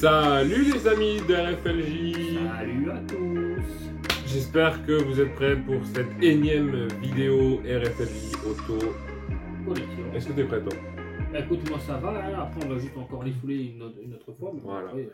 Salut les amis de RFLJ. Salut à tous. J'espère que vous êtes prêts pour cette énième vidéo RFLJ Auto. Collection. Est-ce que tu es prêt toi? Bah, écoute, moi ça va, hein. Après on va juste encore les fouler une autre fois. Mais voilà. après...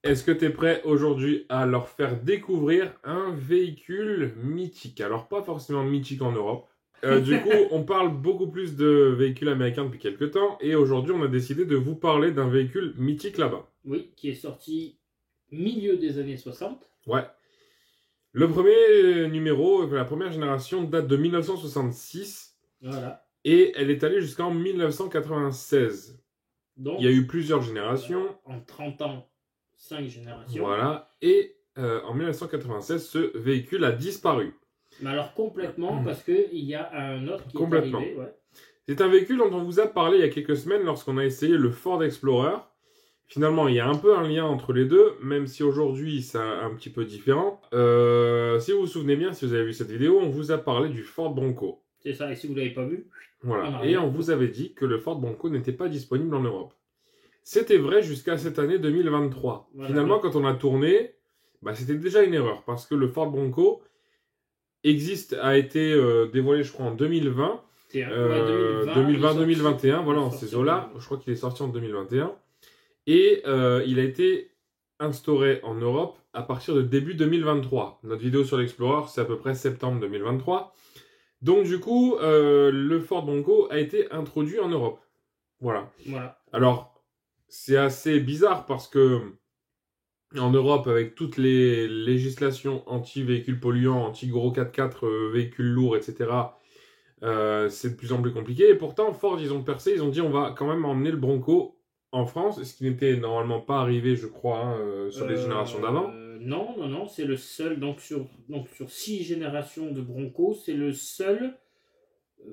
Est-ce que tu es prêt aujourd'hui à leur faire découvrir un véhicule mythique? Alors pas forcément mythique en Europe. Du coup, on parle beaucoup plus de véhicules américains depuis quelques temps. Et aujourd'hui, on a décidé de vous parler d'un véhicule mythique là-bas. Oui, qui est sorti milieu des années 60. Ouais. Le premier numéro, la première génération, date de 1966. Voilà. Et elle est allée jusqu'en 1996. Donc, il y a eu plusieurs générations. En 30 ans, 5 générations. Voilà. Et en 1996, ce véhicule a disparu. Mais alors complètement, parce qu'il y a un autre qui est arrivé. Ouais. C'est un véhicule dont on vous a parlé il y a quelques semaines lorsqu'on a essayé le Ford Explorer. Finalement, il y a un peu un lien entre les deux, même si aujourd'hui c'est un petit peu différent. Si vous vous souvenez bien, si vous avez vu cette vidéo, on vous a parlé du Ford Bronco. C'est ça, et si vous ne l'avez pas vu, voilà. Et on vous avait dit que le Ford Bronco n'était pas disponible en Europe. C'était vrai jusqu'à cette année 2023. Voilà. Finalement, quand on a tourné, c'était déjà une erreur, parce que le Ford Bronco a été dévoilé, je crois, en 2020. 2020-2021, voilà, en ces eaux-là. Je crois qu'il est sorti en 2021. Et il a été instauré en Europe à partir de début 2023. Notre vidéo sur l'Explorer, c'est à peu près septembre 2023. Donc du coup, le Ford Bronco a été introduit en Europe. Voilà. Alors, c'est assez bizarre parce que en Europe, avec toutes les législations anti-véhicules polluants, anti-gros 4x4, véhicules lourds, etc., c'est de plus en plus compliqué. Et pourtant, Ford, ils ont percé, ils ont dit on va quand même emmener le Bronco en France, ce qui n'était normalement pas arrivé, je crois, sur les générations d'avant. Non, c'est le seul, donc sur 6 générations de Bronco, c'est le seul,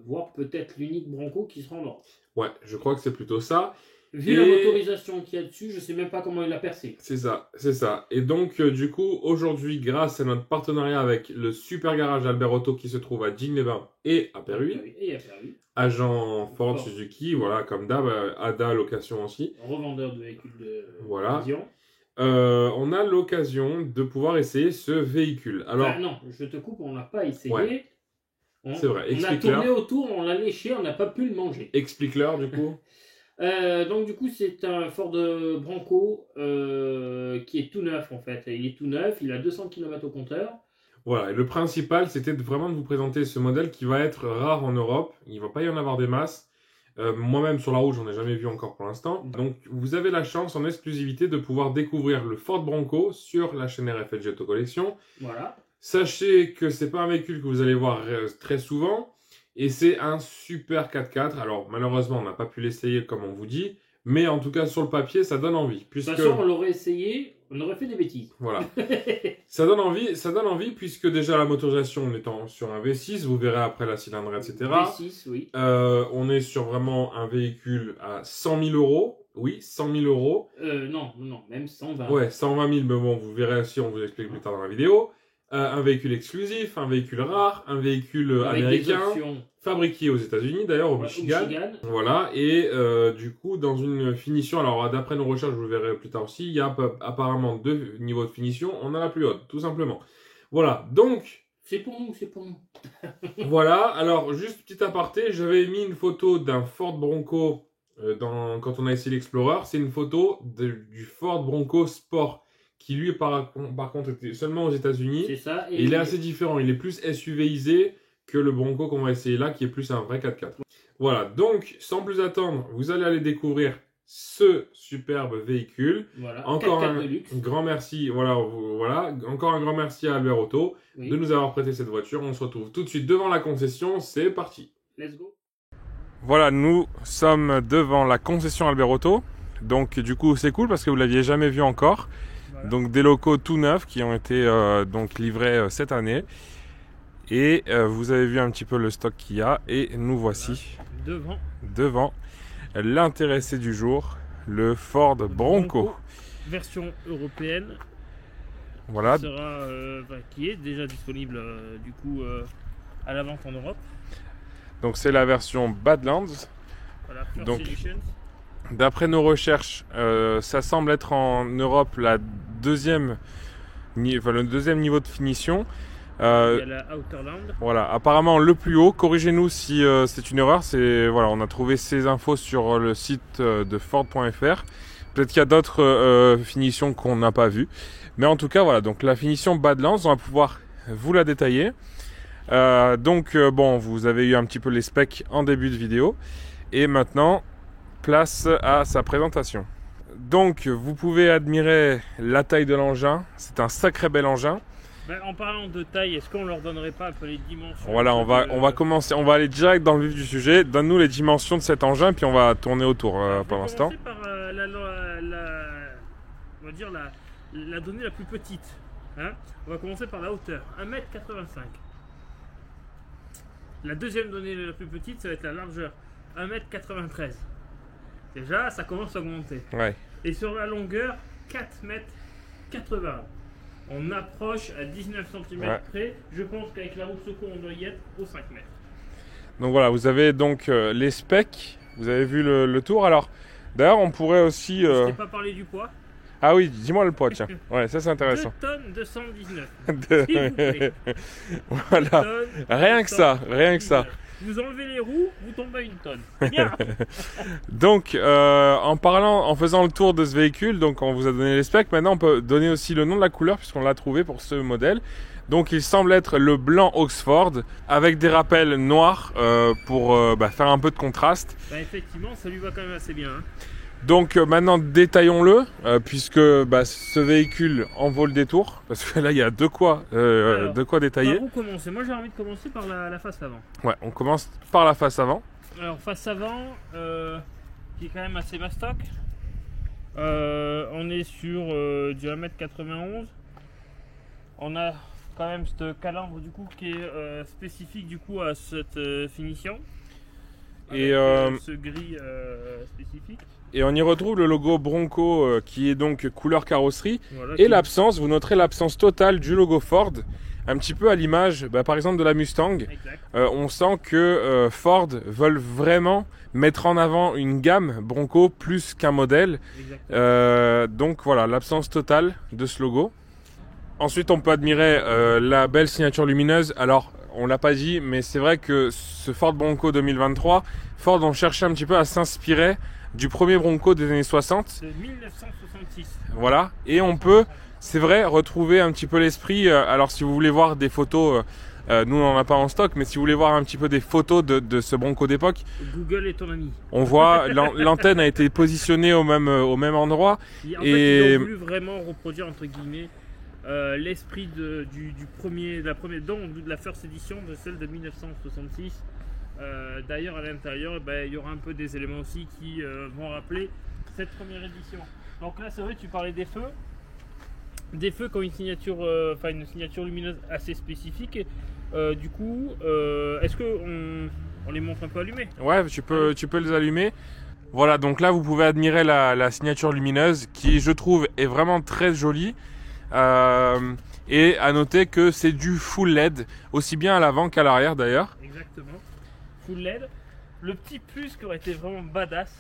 voire peut-être l'unique Bronco qui sera en Europe. Ouais, je crois que c'est plutôt ça. Vu la motorisation qu'il y a dessus, je sais même pas comment il l'a percé. C'est ça, c'est ça. Et donc, du coup, aujourd'hui, grâce à notre partenariat avec le super garage Albert Auto qui se trouve à Digne-les-Bains et à Perruy, agent Ford Suzuki, voilà, comme d'hab, ADA Location aussi. Revendeur de véhicules de vision. On a l'occasion de pouvoir essayer ce véhicule. Alors, non, je te coupe, on l'a pas essayé. Ouais. C'est vrai, on a tourné autour, on l'a léché, on n'a pas pu le manger. Explique-leur, du coup. Donc du coup c'est un Ford Bronco qui est tout neuf en fait. Il est tout neuf, il a 200 km au compteur. Voilà, et le principal c'était vraiment de vous présenter ce modèle qui va être rare en Europe. Il ne va pas y en avoir des masses. Moi-même sur la route j'en ai jamais vu encore pour l'instant. Donc vous avez la chance en exclusivité de pouvoir découvrir le Ford Bronco sur la chaîne RFLJ Auto Collection. Voilà. Sachez que c'est pas un véhicule que vous allez voir très souvent. Et c'est un super 4x4. Alors, malheureusement, on n'a pas pu l'essayer comme on vous dit. Mais en tout cas, sur le papier, ça donne envie. Puisque... De toute façon, on l'aurait essayé, on aurait fait des bêtises. Voilà. ça donne envie puisque déjà la motorisation, on est sur un V6. Vous verrez après la cylindrée, etc. V6, oui. On est sur vraiment un véhicule à 100 000 euros. Oui, 100 000 euros. Non, même 120. Ouais, 120 000, mais bon, vous verrez aussi, on vous explique plus tard dans la vidéo. Un véhicule exclusif, un véhicule rare, un véhicule américain, fabriqué aux États-Unis d'ailleurs, au Michigan. Voilà, et du coup, dans une finition, alors d'après nos recherches, je vous verrai plus tard aussi, il y a apparemment 2 niveaux de finition, on a la plus haute, tout simplement. Voilà, donc... C'est pour nous. Voilà, alors juste petit aparté, j'avais mis une photo d'un Ford Bronco quand on a essayé l'Explorer, c'est une photo du Ford Bronco Sport. Qui lui, par contre, était seulement aux États-Unis. C'est ça. Et il est assez différent. Il est plus SUVisé que le Bronco qu'on va essayer là, qui est plus un vrai 4x4. Voilà. Donc, sans plus attendre, vous allez aller découvrir ce superbe véhicule. Voilà. Encore un grand merci. Voilà. Encore un grand merci à Albert Auto de nous avoir prêté cette voiture. On se retrouve tout de suite devant la concession. C'est parti. Let's go. Voilà, nous sommes devant la concession Albert Auto. Donc, du coup, c'est cool parce que vous ne l'aviez jamais vu encore. Donc des locaux tout neufs qui ont été donc livrés cette année. Et vous avez vu un petit peu le stock qu'il y a. Et nous voici devant l'intéressé du jour, le Ford Bronco. Version européenne. Voilà. Qui est déjà disponible du coup à la vente en Europe. Donc c'est la version Badlands. Voilà, First donc, Edition. D'après nos recherches, ça semble être en Europe le deuxième niveau de finition. Il y a la Outerland. Voilà, apparemment le plus haut. Corrigez-nous si c'est une erreur. Voilà, on a trouvé ces infos sur le site de Ford.fr. Peut-être qu'il y a d'autres finitions qu'on n'a pas vues. Mais en tout cas, voilà. Donc la finition Badlands, on va pouvoir vous la détailler. Bon, vous avez eu un petit peu les specs en début de vidéo. Et maintenant, place à sa présentation. Donc, vous pouvez admirer la taille de l'engin. C'est un sacré bel engin. Ben, en parlant de taille, est-ce qu'on leur donnerait pas un peu les dimensions? Voilà, on va commencer, on va aller direct dans le vif du sujet. Donne-nous les dimensions de cet engin, puis on va tourner autour pour l'instant. On va commencer par la donnée la plus petite. Hein, on va commencer par la hauteur, 1,85 m. La deuxième donnée la plus petite, ça va être la largeur, 1,93 m. Déjà, ça commence à augmenter. Ouais. Et sur la longueur, 4,80 m. On approche à 19 cm près. Je pense qu'avec la roue de secours, on doit y être aux 5 mètres. Donc voilà, vous avez donc les specs. Vous avez vu le tour. Alors, d'ailleurs, on pourrait aussi... Je t'ai pas parlé du poids. Ah oui, dis-moi le poids, tiens. Ouais, ça c'est intéressant. 2 tonnes 219. Voilà. Rien que ça, rien que ça. Vous enlevez les roues, vous tombez à 1 tonne. C'est bien. Donc, en faisant le tour de ce véhicule, donc on vous a donné les specs. Maintenant, on peut donner aussi le nom de la couleur puisqu'on l'a trouvé pour ce modèle. Donc, il semble être le blanc Oxford avec des rappels noirs pour faire un peu de contraste. Bah, effectivement, ça lui va quand même assez bien. Hein. Donc maintenant détaillons-le puisque ce véhicule en vaut le détour parce que là il y a de quoi détailler. Par où commencer? Moi j'ai envie de commencer par la face avant. Ouais, on commence par la face avant. Alors face avant qui est quand même assez mastoc. On est sur du 1,91 m. On a quand même ce calandre du coup qui est spécifique du coup à cette finition. Et ce gris spécifique. Et on y retrouve le logo Bronco qui est donc couleur carrosserie. Voilà, et l'absence, vous noterez l'absence totale du logo Ford. Un petit peu à l'image par exemple de la Mustang. On sent que Ford veulent vraiment mettre en avant une gamme Bronco plus qu'un modèle. Donc voilà, l'absence totale de ce logo. Ensuite on peut admirer la belle signature lumineuse. Alors on l'a pas dit, mais c'est vrai que ce Ford Bronco 2023, Ford ont cherché un petit peu à s'inspirer du premier Bronco des années 60. De 1966. Voilà, et on peut, c'est vrai, retrouver un petit peu l'esprit. Alors si vous voulez voir des photos, nous on n'en a pas en stock, mais si vous voulez voir un petit peu des photos de ce Bronco d'époque, Google est ton ami. On voit l'antenne a été positionnée au même endroit. En fait, ils ont voulu vraiment reproduire entre guillemets l'esprit de la first edition, de celle de 1966. D'ailleurs à l'intérieur il y aura un peu des éléments aussi qui vont rappeler cette première édition. Donc là c'est vrai, tu parlais des feux qui ont une signature lumineuse assez spécifique. Du coup est-ce que on les montre un peu allumés? Ouais, tu peux les allumer. Voilà, donc là vous pouvez admirer la signature lumineuse qui je trouve est vraiment très jolie. Et à noter que c'est du full LED aussi bien à l'avant qu'à l'arrière d'ailleurs. Exactement. Full LED. Le petit plus qui aurait été vraiment badass,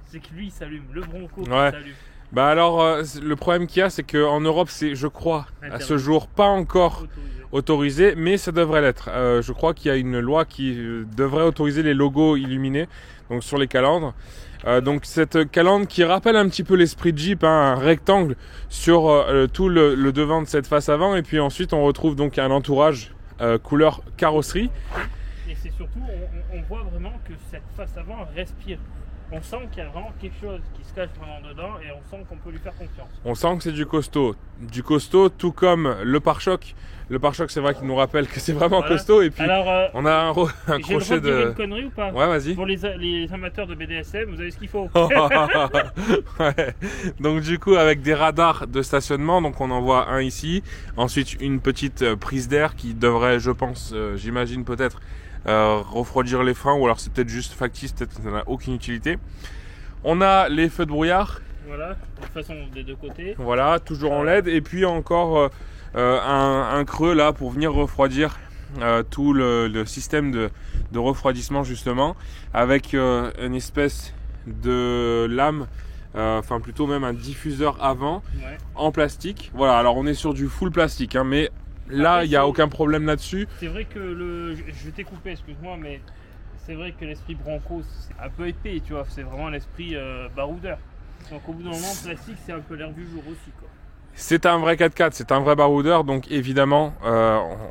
c'est que lui il s'allume, le Bronco s'allume. Alors le problème qu'il y a, c'est qu'en Europe c'est, je crois, à ce jour pas encore autorisé, mais ça devrait l'être. Je crois qu'il y a une loi qui devrait autoriser les logos illuminés, donc sur les calandres. Donc cette calandre qui rappelle un petit peu l'esprit de Jeep, un rectangle sur tout le devant de cette face avant, et puis ensuite on retrouve donc un entourage couleur carrosserie. Et c'est surtout, on voit vraiment que cette face avant respire. On sent qu'il y a vraiment quelque chose qui se cache vraiment dedans et on sent qu'on peut lui faire confiance. On sent que c'est du costaud. Du costaud, tout comme le pare-choc. Le pare-choc, c'est vrai qu'il nous rappelle que c'est vraiment costaud. Et puis, alors, on a un crochet de... J'ai le droit de dire une connerie ou pas? Ouais, vas-y. Pour les amateurs de BDSM, vous avez ce qu'il faut. Ouais. Donc du coup, avec des radars de stationnement, donc on en voit un ici. Ensuite, une petite prise d'air qui devrait, je pense, j'imagine peut-être, refroidir les freins, ou alors c'est peut-être juste factice, peut-être que ça n'a aucune utilité. On a les feux de brouillard. Voilà, de toute façon des deux côtés. Voilà, toujours en LED. Et puis encore un creux là pour venir refroidir tout le système de refroidissement justement, avec une espèce de lame, enfin plutôt même un diffuseur avant Ouais. en plastique. Voilà, alors on est sur du full plastique, hein, mais là Après, il n'y a c'est- aucun problème là-dessus. C'est vrai que je t'ai coupé, excuse-moi, mais c'est vrai que l'esprit Bronco, c'est un peu épais, tu vois. C'est vraiment l'esprit baroudeur. Donc au bout d'un moment, plastique, c'est un peu l'air du jour aussi, quoi. C'est un vrai 4x4, c'est un vrai baroudeur, donc évidemment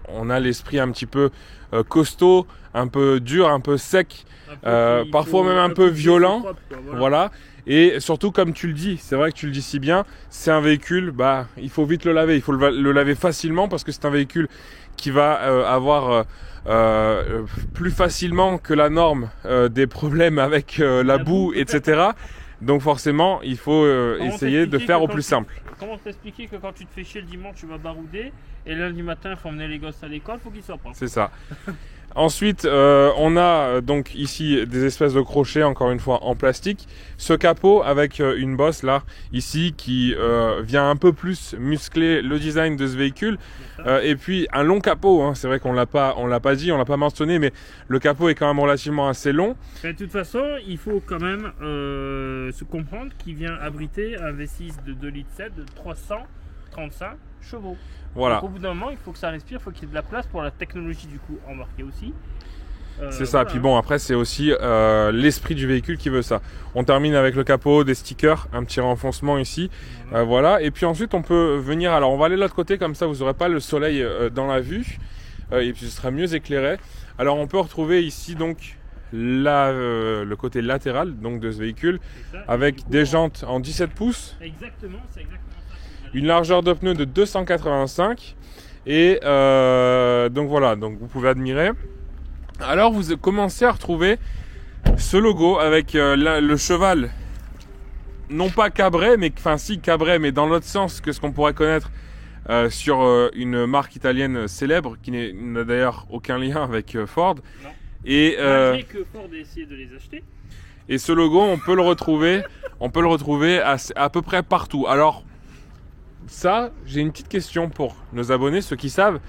on a l'esprit un petit peu costaud, un peu dur, un peu sec, Un peu qu'il parfois faut- même un peu peu qu'il faut violent. propre, quoi, voilà. Voilà. Et surtout, comme tu le dis, c'est vrai que tu le dis si bien, c'est un véhicule, bah, il faut vite le laver. Il faut le laver facilement parce que c'est un véhicule qui va avoir plus facilement que la norme des problèmes avec la boue, etc. Donc forcément, il faut Comment essayer de t'expliquer faire que au quand plus tu- simple. Comment t'expliquer que quand tu te fais chier le dimanche, tu vas barouder et lundi matin, il faut emmener les gosses à l'école, faut qu'ils soient propres. C'est ça. Ensuite, on a donc ici des espèces de crochets, encore une fois en plastique. Ce capot avec une bosse là, ici, qui vient un peu plus muscler le design de ce véhicule. Et puis un long capot, hein. C'est vrai qu'on l'a pas dit, on l'a pas mentionné, mais le capot est quand même relativement assez long. Mais de toute façon, il faut quand même se comprendre qu'il vient abriter un V6 de 2,7 litres de 335 chevaux. Voilà. Donc, au bout d'un moment, il faut que ça respire, il faut qu'il y ait de la place pour la technologie du coup embarquée aussi. C'est ça, Voilà. puis bon, après c'est aussi l'esprit du véhicule qui veut ça. On termine avec le capot, des stickers, un petit renfoncement ici, voilà. Et puis ensuite on peut venir, alors on va aller de l'autre côté, comme ça vous n'aurez pas le soleil dans la vue, et puis ce sera mieux éclairé. Alors on peut retrouver ici donc le côté latéral donc de ce véhicule, C'est ça. Et avec du coup, des jantes en 17 pouces, Exactement, c'est exactement ça. une largeur de pneu de 285, et donc voilà, donc vous pouvez admirer. Alors vous commencez à retrouver ce logo avec le cheval, non pas cabré, mais enfin si cabré, mais dans l'autre sens que ce qu'on pourrait connaître sur une marque italienne célèbre qui n'a d'ailleurs aucun lien avec Ford. Non. Et, Malgré que Ford ait essayé de les acheter. et ce logo, on peut le retrouver à peu près partout. Alors ça, j'ai une petite question pour nos abonnés, ceux qui savent.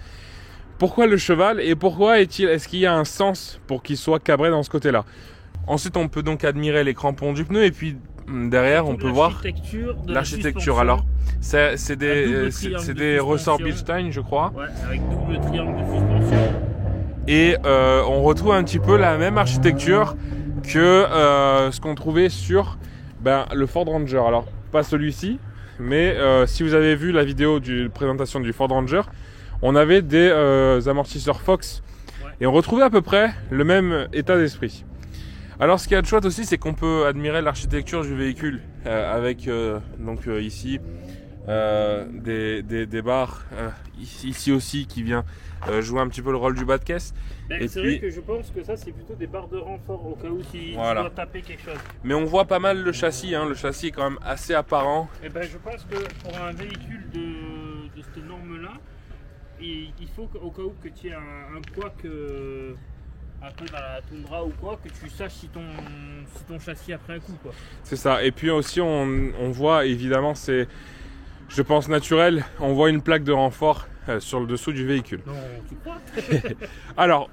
Pourquoi le cheval et pourquoi est-ce qu'il y a un sens pour qu'il soit cabré dans ce côté-là? Ensuite, on peut donc admirer les crampons du pneu et puis derrière, on peut voir l'architecture. Alors, c'est des ressorts Bilstein, je crois. Ouais, avec double triangle de suspension. Et on retrouve un petit peu la même architecture que ce qu'on trouvait sur le Ford Ranger. Alors, pas celui-ci, mais si vous avez vu la vidéo de présentation du Ford Ranger, on avait des amortisseurs Fox, Ouais. et on retrouvait à peu près le même état d'esprit. Alors ce qui est de chouette aussi, c'est qu'on peut admirer l'architecture du véhicule avec ici des barres ici aussi qui vient jouer un petit peu le rôle du bas de caisse. Et C'est puis- vrai que je pense que ça c'est plutôt des barres de renfort au cas où si Voilà. tu dois taper quelque chose. Mais on voit pas mal le châssis, hein. Le châssis est quand même assez apparent. Et ben je pense que pour un véhicule de cette norme là, il faut qu'au cas où que tu aies un poids un peu dans la toundra ou quoi, que tu saches si ton châssis a pris un coup quoi. C'est ça. Et puis aussi on voit évidemment, c'est je pense naturel, on voit une plaque de renfort sur le dessous du véhicule. Non, tu crois? Alors,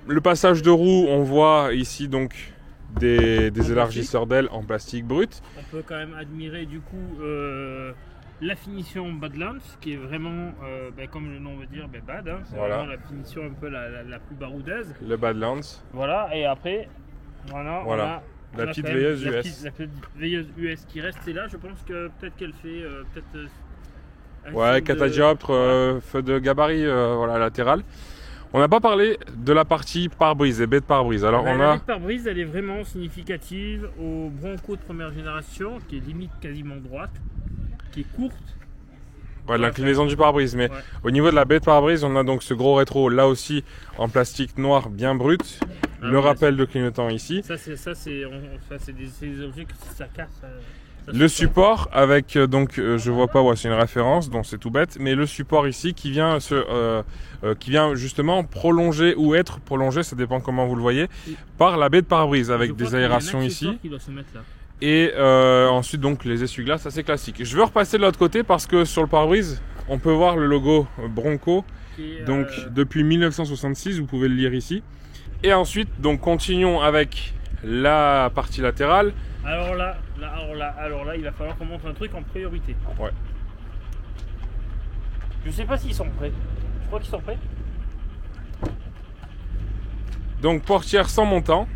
le passage de roue, on voit ici donc des élargisseurs d'ailes en plastique brut. On peut quand même admirer du coup la finition Badlands qui est vraiment, comme le nom veut dire, bad. Hein, c'est Voilà. vraiment la finition un peu la plus baroudeuse. Le Badlands, Voilà, et après, voilà. Voilà. on la a petite quand même veilleuse la US. petite veilleuse US qui reste. Et là, je pense que peut-être qu'elle fait un Ouais, signe de- catadioptre, feu de gabarit voilà, latéral. On n'a pas parlé de la partie pare-brise, les baies de pare-brise. Alors on La a vitre pare-brise, elle est vraiment significative au Bronco de première génération, qui est limite quasiment droite, qui est courte. l'inclinaison du pare-brise, mais Ouais. au niveau de la baie de pare-brise, on a donc ce gros rétro là aussi en plastique noir bien brut. Ah Le ouais, rappel de clignotant ici. Ça, c'est des objets que si ça casse. Ça Le se sent. support avec je vois pas, c'est une référence donc c'est tout bête, mais le support ici qui vient qui vient justement prolonger ou être prolongé, ça dépend comment vous le voyez, par la baie de pare-brise Je avec crois des qu'il y a un aérations accessoire ici qui doit se mettre là. et ensuite donc les essuie-glaces assez classiques. Je vais repasser de l'autre côté parce que sur le pare-brise on peut voir le logo Bronco Qui est, donc depuis 1966, vous pouvez le lire ici. Et ensuite donc continuons avec la partie latérale. Alors là, il va falloir qu'on montre un truc en priorité. Ouais. Je sais pas s'ils sont prêts. Je crois qu'ils sont prêts. Donc portière sans montant.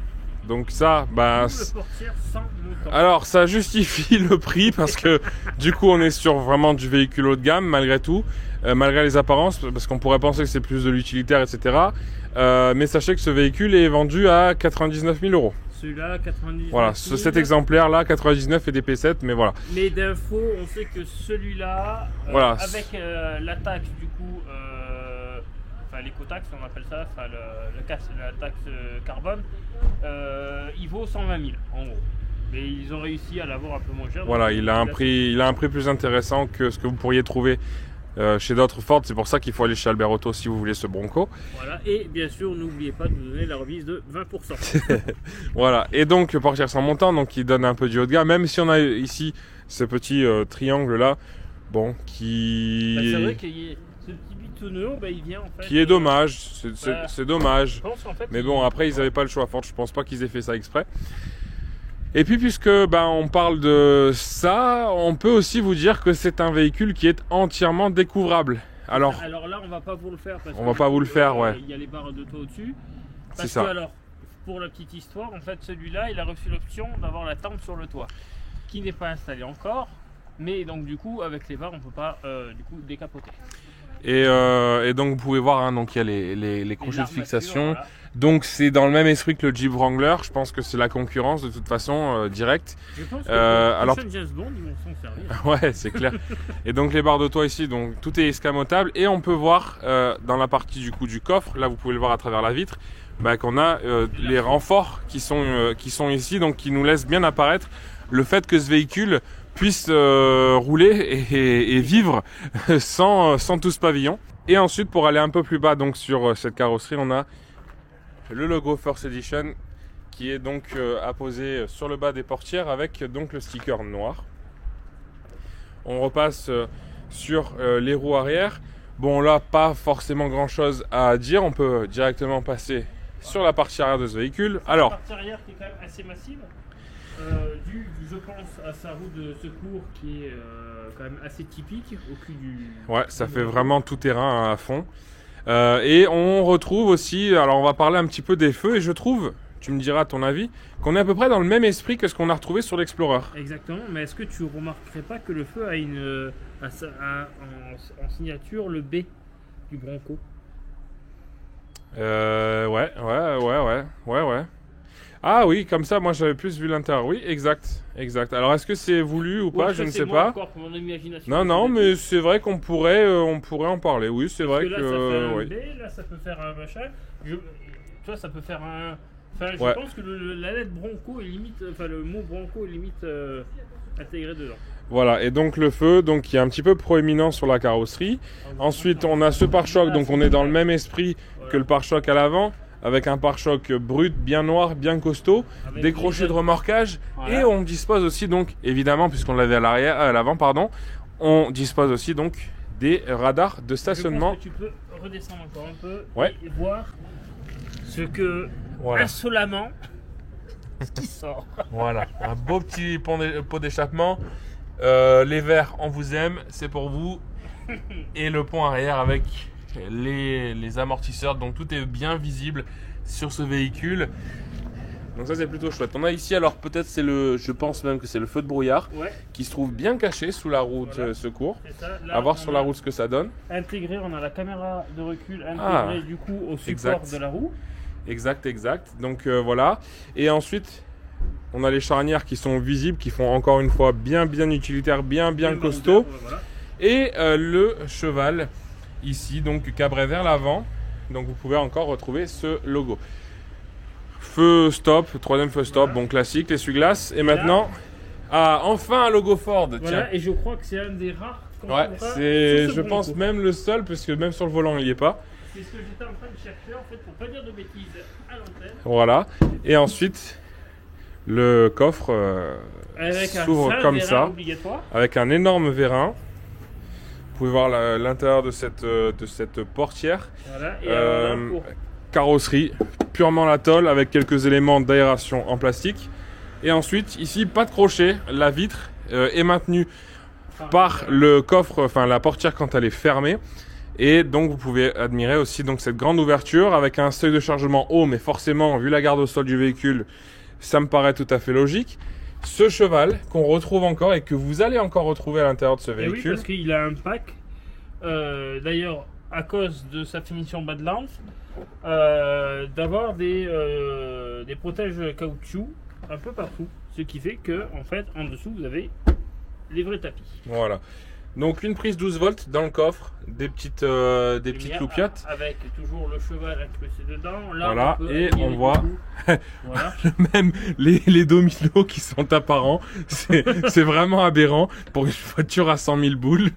Donc ça, bah... Double portière sans montant. Alors ça justifie le prix parce que du coup on est sur vraiment du véhicule haut de gamme malgré tout, malgré les apparences, parce qu'on pourrait penser que c'est plus de l'utilitaire, etc. Mais sachez que ce véhicule est vendu à 99 000 €. Celui-là, 99 000. Voilà, cet exemplaire-là, 99 et des P7, mais voilà. Mais d'info, on sait que celui-là, Voilà. avec la taxe du coup, enfin l'éco-taxe on appelle ça, enfin la taxe carbone, il vaut 120 000 en gros. Mais ils ont réussi à l'avoir un peu moins cher. Voilà, il a un prix plus intéressant que ce que vous pourriez trouver chez d'autres Ford. C'est pour ça qu'il faut aller chez Albert Auto si vous voulez ce Bronco. Voilà, et bien sûr, n'oubliez pas de nous donner la remise de 20%. Voilà, et donc portière sans montant, donc il donne un peu du haut de gamme, même si on a ici ce petit triangle là, bon, qui... Bah, c'est vrai que ce petit bitonneux, bah, il vient en fait... Qui est dommage, bah, c'est dommage. Je pense, en fait, Mais bon, après ils n'avaient pas le choix, Ford, je pense pas qu'ils aient fait ça exprès. Et puis puisque on parle de ça, on peut aussi vous dire que c'est un véhicule qui est entièrement découvrable. Alors là, on va pas vous le faire. Parce on va pas vous le faire, ouais. Il y a les barres de toit au-dessus. C'est ça. Que, alors, pour la petite histoire, en fait, celui-là, il a reçu l'option d'avoir la tente sur le toit, qui n'est pas installée encore. Mais donc, du coup, avec les barres, on peut pas du coup décapoter. Et donc vous pouvez voir, hein, donc il y a les crochets de fixation. Voilà. Donc c'est dans le même esprit que le Jeep Wrangler. Je pense que c'est la concurrence de toute façon directe. Je pense que alors James Bond, ils vont s'en servir. ouais, c'est clair. Et donc les barres de toit ici, donc tout est escamotable et on peut voir dans la partie du coup du coffre, là vous pouvez le voir à travers la vitre, qu'on a les renforts qui sont ici, donc qui nous laissent bien apparaître le fait que ce véhicule puisse rouler et vivre sans tout ce pavillon. Et ensuite, pour aller un peu plus bas donc sur cette carrosserie, on a le logo First Edition qui est donc apposé sur le bas des portières avec donc le sticker noir. On repasse sur les roues arrière. Bon là, pas forcément grand chose à dire, on peut directement passer sur la partie arrière de ce véhicule. Alors, la partie arrière qui est quand même assez massive. Je pense à sa roue de secours qui est quand même assez typique au cul du... Ouais, ça fait vraiment tout terrain à fond. Et on retrouve aussi, alors on va parler un petit peu des feux, et je trouve, tu me diras ton avis, qu'on est à peu près dans le même esprit que ce qu'on a retrouvé sur l'Explorer. Exactement, mais est-ce que tu remarquerais pas que le feu a en signature le B du Bronco? Ouais. Ah oui, comme ça, moi j'avais plus vu l'intérieur. Oui, exact. Alors est-ce que c'est voulu ou pas? Je ne sais pas. Encore pour mon imagination. Non, mais c'est vrai qu'on pourrait en parler. Oui, c'est vrai là, que. Ça fait un oui. B, là, ça peut faire un machin. Toi, ça peut faire un. Enfin, je Ouais. pense que la lettre Bronco est limite. Enfin, le mot Bronco est limite intégré dedans. Voilà, et donc le feu, donc qui est un petit peu proéminent sur la carrosserie. Ensuite, on a ce pare-choc, donc on est dans le même esprit que le pare-choc à l'avant, avec un pare-choc brut, bien noir, bien costaud, Avec des crochets de remorquage, Voilà. et on dispose aussi donc, évidemment, puisqu'on l'avait à l'avant, on dispose aussi donc des radars de stationnement. Je pense que tu peux redescendre encore un peu Ouais. et voir ce que insolemment ce qui sort. Voilà, un beau petit pot d'échappement. Les verres, on vous aime, c'est pour vous. Et le pont arrière avec les amortisseurs, donc tout est bien visible sur ce véhicule. Donc ça c'est plutôt chouette. On a ici, alors peut-être je pense même que c'est le feu de brouillard qui se trouve bien caché sous la roue de secours. Ça. Là, À voir sur la route ce que ça donne. Intégré, on a la caméra de recul intégrée du coup au support de la roue. Exact. Donc voilà. Et ensuite, on a les charnières qui sont visibles, qui font encore une fois bien utilitaire, bien costaud. Voilà. Et le cheval ici, donc cabré vers l'avant. Donc vous pouvez encore retrouver ce logo. Feu stop, troisième feu stop, bon classique, l'essuie-glace. Et maintenant, enfin un logo Ford. Voilà, Tiens. et je crois que c'est un des rares. Ouais, c'est, je pense même le seul, parce que même sur le volant il n'y est pas. C'est ce que j'étais en train de chercher en fait pour pas dire de bêtises à l'antenne. Voilà. Et ensuite, le coffre s'ouvre comme ça, obligatoire. avec un énorme vérin. Vous pouvez voir l'intérieur de cette portière. Voilà. Et alors là, pour carrosserie, purement la tôle avec quelques éléments d'aération en plastique. Et ensuite, ici, pas de crochet, la vitre est maintenue par le coffre, enfin la portière quand elle est fermée. Et donc vous pouvez admirer aussi donc cette grande ouverture avec un seuil de chargement haut, mais forcément, vu la garde au sol du véhicule, ça me paraît tout à fait logique. Ce cheval qu'on retrouve encore et que vous allez encore retrouver à l'intérieur de ce véhicule. Et oui, parce qu'il a un pack, d'ailleurs, à cause de sa finition Badlands, d'avoir des protèges caoutchouc un peu partout, ce qui fait que en fait en dessous vous avez les vrais tapis. Voilà. Donc une prise 12 volts dans le coffre, des petites loupiottes. Avec toujours le cheval incrusté dedans. Là, voilà, et on voit voilà. même les dominos qui sont apparents. C'est vraiment aberrant pour une voiture à 100 000 boules.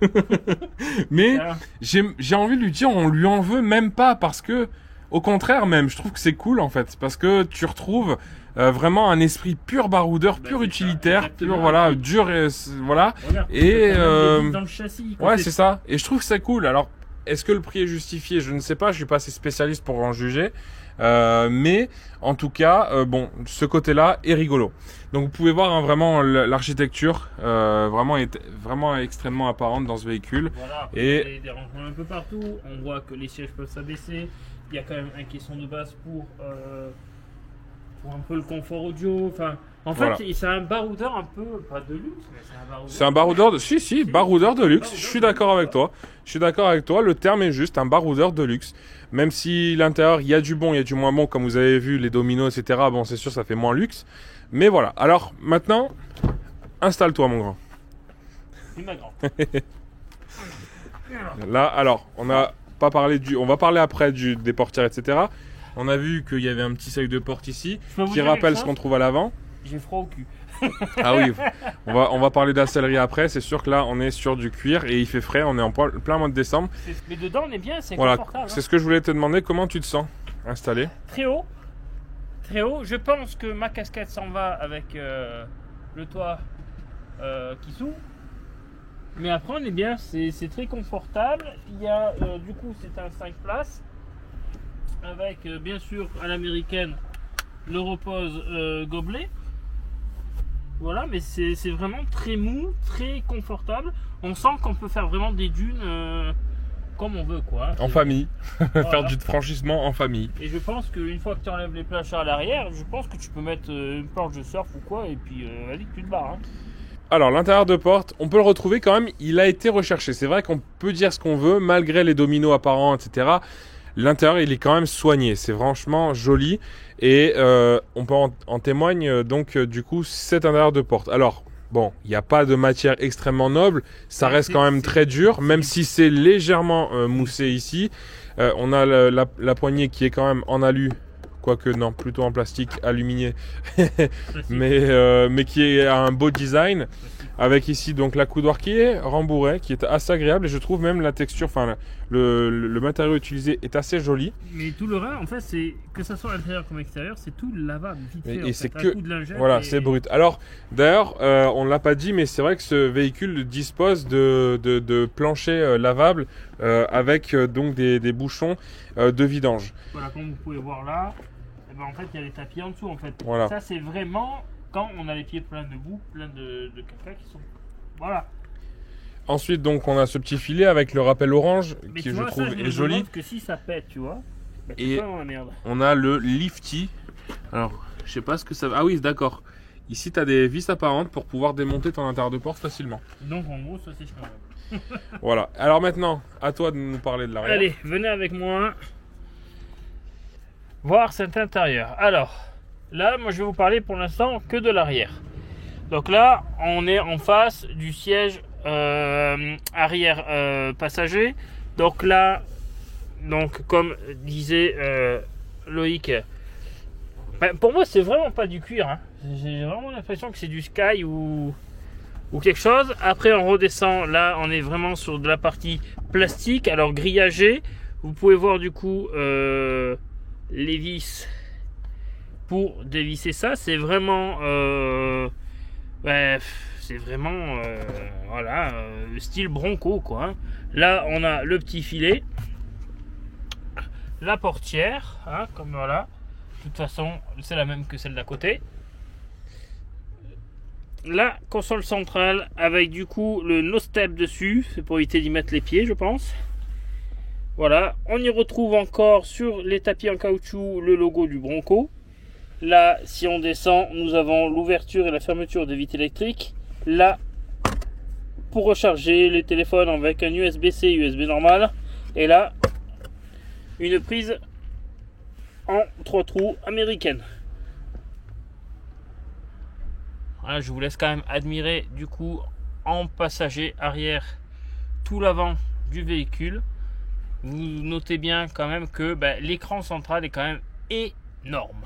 Mais j'ai envie de lui dire, on lui en veut même pas parce que, au contraire même, je trouve que c'est cool en fait. Parce que tu retrouves vraiment un esprit pur baroudeur, pur utilitaire, pur voilà, dur et voilà. Regarde, et dans le châssis. Ouais, c'est ça. Et je trouve que c'est cool. Alors, est-ce que le prix est justifié? Je ne sais pas. Je suis pas assez spécialiste pour en juger. Mais en tout cas, bon, ce côté-là est rigolo. Donc, vous pouvez voir hein, vraiment l'architecture vraiment extrêmement apparente dans ce véhicule. Voilà. Et des rangements un peu partout. On voit que les sièges peuvent s'abaisser. Il y a quand même un caisson de base pour un peu le confort audio. Enfin, en fait, voilà. C'est un baroudeur un peu, pas de luxe, mais c'est un baroudeur. C'est un baroudeur de... Si, baroudeur de luxe. Je suis d'accord avec toi. Je suis d'accord avec toi. Le terme est juste un baroudeur de luxe. Même si l'intérieur, il y a du bon, il y a du moins bon, comme vous avez vu, les dominos, etc. Bon, c'est sûr, ça fait moins luxe. Mais voilà. Alors, maintenant, installe-toi, mon grand. C'est ma grande. Là, alors, on va parler après des portières, etc. On a vu qu'il y avait un petit seuil de porte ici qui rappelle ce qu'on trouve à l'avant. J'ai froid au cul. Ah oui, on va parler de la sellerie après. C'est sûr que là, on est sur du cuir et il fait frais. On est en plein mois de décembre. Mais dedans, on est bien, c'est voilà, confortable. C'est ce que je voulais te demander. Comment tu te sens installé? Très haut. Très haut. Je pense que ma casquette s'en va avec le toit qui s'ouvre. Mais après, on est bien. C'est très confortable. Il y a, du coup, c'est un 5 places. Avec bien sûr à l'américaine le repose gobelet. Voilà, mais c'est vraiment très mou, très confortable. On sent qu'on peut faire vraiment des dunes comme on veut quoi. En famille, voilà. Faire du franchissement en famille. Et je pense qu'une fois que tu enlèves les planches à l'arrière, je pense que tu peux mettre une planche de surf ou quoi et puis vas-y tu te barres. Hein. Alors l'intérieur de porte, on peut le retrouver quand même, il a été recherché. C'est vrai qu'on peut dire ce qu'on veut, malgré les dominos apparents, etc. L'intérieur, il est quand même soigné. C'est franchement joli. Et on peut en témoigne donc du coup cet intérieur de porte. Alors, bon, il n'y a pas de matière extrêmement noble. Ça reste quand même très dur, même si c'est légèrement moussé ici. On a la poignée qui est quand même en alu. Quoique non, plutôt en plastique aluminié. mais qui a un beau design. Avec ici donc la coudoir qui est rembourrée, qui est assez agréable et je trouve même la texture, enfin le matériau utilisé est assez joli. Mais tout le reste, en fait, c'est que ça soit à l'intérieur comme à l'extérieur, c'est tout lavable vite fait. Et c'est un que coup de lingette voilà, c'est brut. Alors d'ailleurs, on ne l'a pas dit, mais c'est vrai que ce véhicule dispose de planchers lavables avec donc des bouchons de vidange. Voilà, comme vous pouvez voir là, et ben, en fait il y a les tapis en dessous en fait. Voilà. Ça c'est vraiment quand on a les pieds pleins de boue, pleins de caca qui sont... Voilà. Ensuite, donc, on a ce petit filet avec le rappel orange mais qui, je trouve, est joli. Que si ça pète, tu vois, bah, et la merde. On a le lifty. Alors, je sais pas ce que ça... Ah oui, d'accord. Ici, tu as des vis apparentes pour pouvoir démonter ton intérieur de porte facilement. Donc, en gros, ça c'est scandaleux. Voilà. Alors maintenant, à toi de nous parler de l'arrière. Allez, venez avec moi voir cet intérieur. Alors... Là, moi, je vais vous parler pour l'instant que de l'arrière. Donc là, on est en face du siège arrière passager. Donc là, donc comme disait Loïc, ben, pour moi, c'est vraiment pas du cuir. Hein. J'ai vraiment l'impression que c'est du Sky ou quelque chose. Après, on redescend. Là, on est vraiment sur de la partie plastique. Alors grillagée. Vous pouvez voir du coup les vis. Pour dévisser ça, c'est vraiment voilà, style Bronco quoi. Là on a le petit filet la portière, hein, comme voilà. De toute façon, c'est la même que celle d'à côté. La console centrale avec du coup le no step dessus, c'est pour éviter d'y mettre les pieds, je pense. Voilà, on y retrouve encore sur les tapis en caoutchouc le logo du Bronco. Là, si on descend, nous avons l'ouverture et la fermeture des vitres électriques. Là, pour recharger les téléphones avec un USB-C, USB normal. Et là, une prise en 3 trous américaine. Voilà, je vous laisse quand même admirer du coup en passager arrière tout l'avant du véhicule. Vous notez bien quand même que l'écran central est quand même énorme.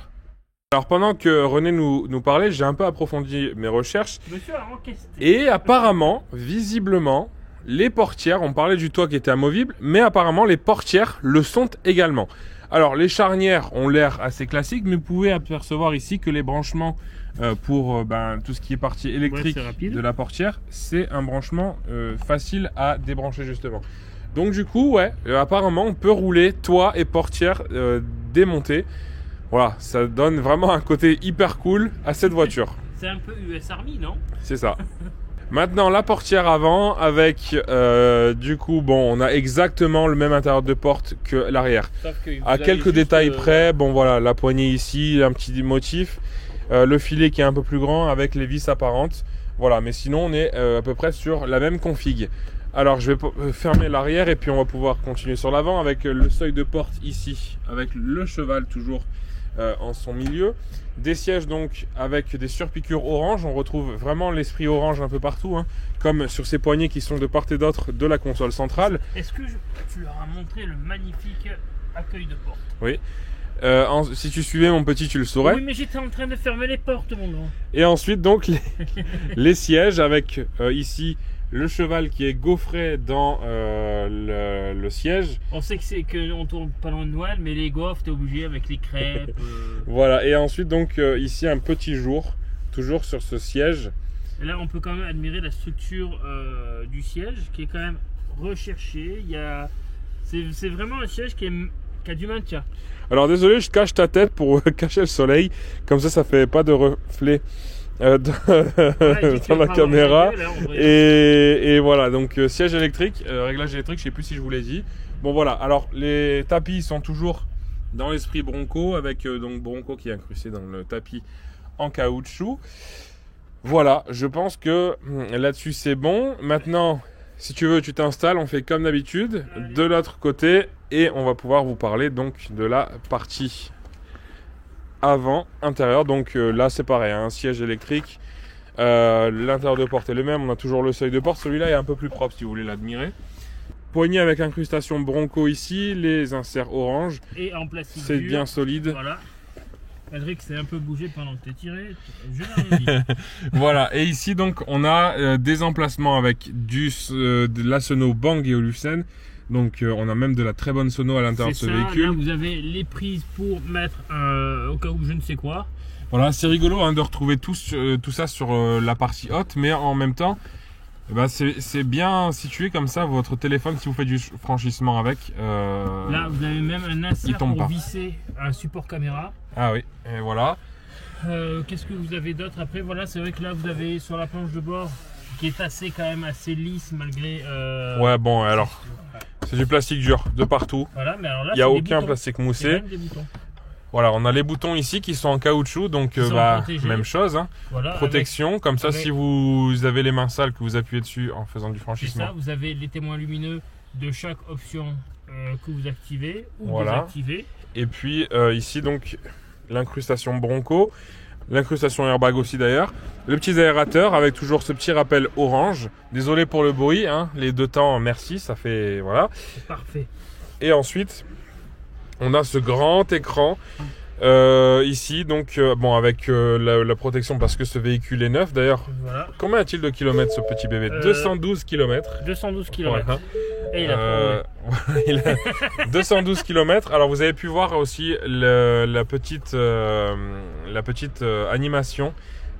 Alors pendant que René nous parlait, j'ai un peu approfondi mes recherches. Monsieur a enquesté. Et apparemment, visiblement, les portières, on parlait du toit qui était amovible, mais apparemment les portières le sont également. Alors les charnières ont l'air assez classiques, mais vous pouvez apercevoir ici que les branchements pour tout ce qui est partie électrique de la portière, c'est un branchement facile à débrancher justement. Donc du coup, apparemment on peut rouler toit et portière démontés. Voilà, ça donne vraiment un côté hyper cool à cette voiture. C'est un peu US Army, non? C'est ça. Maintenant, la portière avant avec, du coup, bon, on a exactement le même intérieur de porte que l'arrière. À quelques détails près, bon voilà, la poignée ici, un petit motif, le filet qui est un peu plus grand avec les vis apparentes. Voilà, mais sinon on est à peu près sur la même config. Alors je vais fermer l'arrière et puis on va pouvoir continuer sur l'avant avec le seuil de porte ici, avec le cheval toujours en son milieu. Des sièges donc avec des surpiqûres orange, on retrouve vraiment l'esprit orange un peu partout, hein, comme sur ces poignées qui sont de part et d'autre de la console centrale. Est-ce que tu leur as montré le magnifique accueil de porte? Oui. Si tu suivais mon petit, tu le saurais. Oui, mais j'étais en train de fermer les portes, mon grand. Et ensuite donc les sièges avec ici le cheval qui est gaufré dans le siège. On sait qu'on tourne pas loin de Noël, mais les gaufres, t'es obligé avec les crêpes. Voilà, et ensuite donc ici un petit jour, toujours sur ce siège. Et là, on peut quand même admirer la structure du siège qui est quand même recherchée. C'est vraiment un siège qui a du maintien. Alors désolé, je cache ta tête pour cacher le soleil, comme ça fait pas de reflet dans la caméra. Et voilà, donc siège électrique, réglage électrique, je sais plus si je vous l'ai dit. Bon voilà, alors les tapis sont toujours dans l'esprit Bronco, avec donc Bronco qui est incrusté dans le tapis en caoutchouc. Voilà, je pense que là-dessus c'est bon. Maintenant, si tu veux, tu t'installes, on fait comme d'habitude de l'autre côté et on va pouvoir vous parler donc de la partie avant intérieur. Donc là c'est pareil, un siège électrique, l'intérieur de porte est le même, on a toujours le seuil de porte, celui-là est un peu plus propre si vous voulez l'admirer. Poignée avec incrustation Bronco ici, les inserts orange, et en plastique c'est bien solide. Voilà. Patrick s'est un peu bougé pendant que tu es tiré, je n'ai rien dit. Voilà, et ici donc on a des emplacements avec de la sono Bang & Olufsen. Donc on a même de la très bonne sono à l'intérieur de ce véhicule. Là vous avez les prises pour mettre au cas où je ne sais quoi. Voilà, c'est rigolo hein, de retrouver tout ça sur la partie haute, mais en même temps c'est bien situé comme ça, votre téléphone, si vous faites du franchissement avec. Là vous avez même un insert pour visser un support caméra. Ah oui, et voilà. Qu'est-ce que vous avez d'autre après? Voilà, c'est vrai que là vous avez sur la planche de bord qui est quand même assez lisse malgré. Ouais, bon alors. C'est du plastique dur de partout. Voilà, mais alors là, il n'y a aucun plastique moussé. Voilà, on a les boutons ici qui sont en caoutchouc, donc même chose. Hein. Voilà, protection, comme ça si vous avez les mains sales que vous appuyez dessus en faisant du franchissement. Ça, vous avez les témoins lumineux de chaque option que vous activez ou désactivez. Et puis ici donc l'incrustation Bronco, l'incrustation airbag aussi d'ailleurs. Le petit aérateur avec toujours ce petit rappel orange. Désolé pour le bruit, hein, les deux temps, merci, ça fait voilà. C'est parfait. Et ensuite, on a ce grand écran ici, donc bon avec la protection parce que ce véhicule est neuf. D'ailleurs, voilà. Combien a-t-il de kilomètres ce petit bébé? 212 km. 212 km. Voilà. Et il a 212 km. Alors vous avez pu voir aussi la petite animation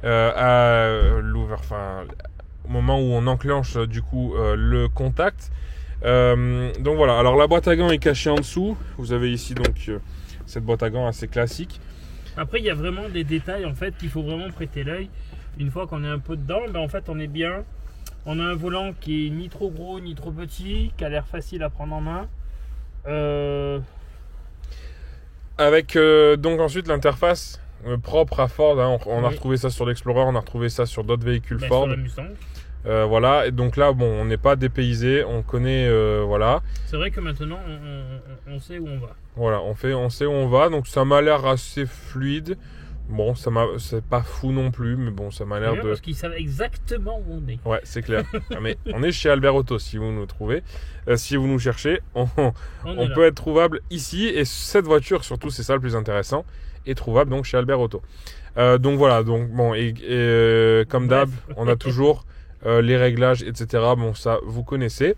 au moment où on enclenche du coup le contact. Donc voilà, alors la boîte à gants est cachée en dessous. Vous avez ici donc cette boîte à gants assez classique. Après, il y a vraiment des détails en fait qu'il faut vraiment prêter l'œil. Une fois qu'on est un peu dedans, ben, en fait on est bien. On a un volant qui est ni trop gros ni trop petit, qui a l'air facile à prendre en main. Avec donc ensuite l'interface propre à Ford, hein. On a retrouvé ça sur l'Explorer, on a retrouvé ça sur d'autres véhicules Ford. Sur la Mustang. Voilà, et donc là bon, on n'est pas dépaysé, on connaît voilà. C'est vrai que maintenant on sait où on va. Voilà, on sait où on va, donc ça m'a l'air assez fluide. Bon, c'est pas fou non plus, mais bon, ça m'a l'air de... Parce qu'ils savent exactement où on est. Ouais, c'est clair. Mais on est chez Albert Auto, si vous nous trouvez. Si vous nous cherchez, on peut être trouvable ici. Et cette voiture, surtout, c'est ça le plus intéressant, est trouvable donc chez Albert Auto. Donc voilà, donc bon, comme d'hab, on a toujours les réglages, etc. Bon, ça, vous connaissez.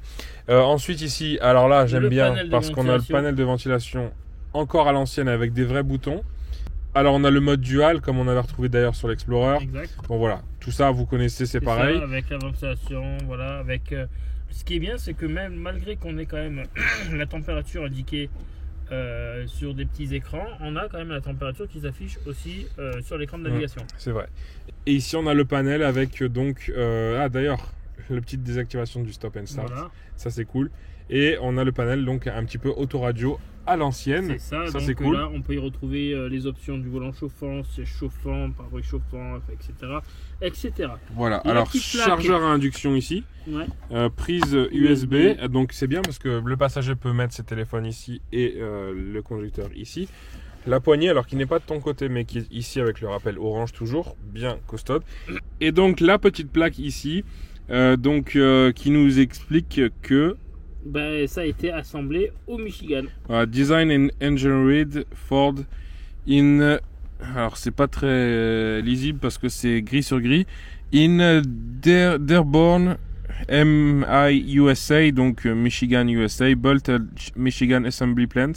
Ensuite ici, alors là, j'aime bien parce qu'on a le panel de ventilation encore à l'ancienne avec des vrais boutons. Alors on a le mode dual comme on avait retrouvé d'ailleurs sur l'Explorer. Exact. Bon voilà, tout ça vous connaissez, c'est pareil. Ça, avec la ventilation, voilà, avec ce qui est bien, c'est que même malgré qu'on ait quand même la température indiquée sur des petits écrans, on a quand même la température qui s'affiche aussi sur l'écran de navigation. C'est vrai. Et ici on a le panel avec donc d'ailleurs la petite désactivation du stop and start. Voilà. Ça c'est cool. Et on a le panel donc un petit peu autoradio à l'ancienne. C'est ça, donc c'est cool. Là on peut y retrouver les options du volant chauffant, siège chauffant, pare-brise chauffant, etc. Voilà, alors chargeur à induction ici, prise USB, donc c'est bien parce que le passager peut mettre ses téléphones ici et le conducteur ici. La poignée, alors qui n'est pas de ton côté mais qui est ici avec le rappel orange toujours, bien costaud. Et donc la petite plaque ici, qui nous explique que ça a été assemblé au Michigan. Design and Engineered Ford in... Alors c'est pas très lisible parce que c'est gris sur gris. In Dearborn, MI USA, donc Michigan USA, Bolt Michigan Assembly Plant.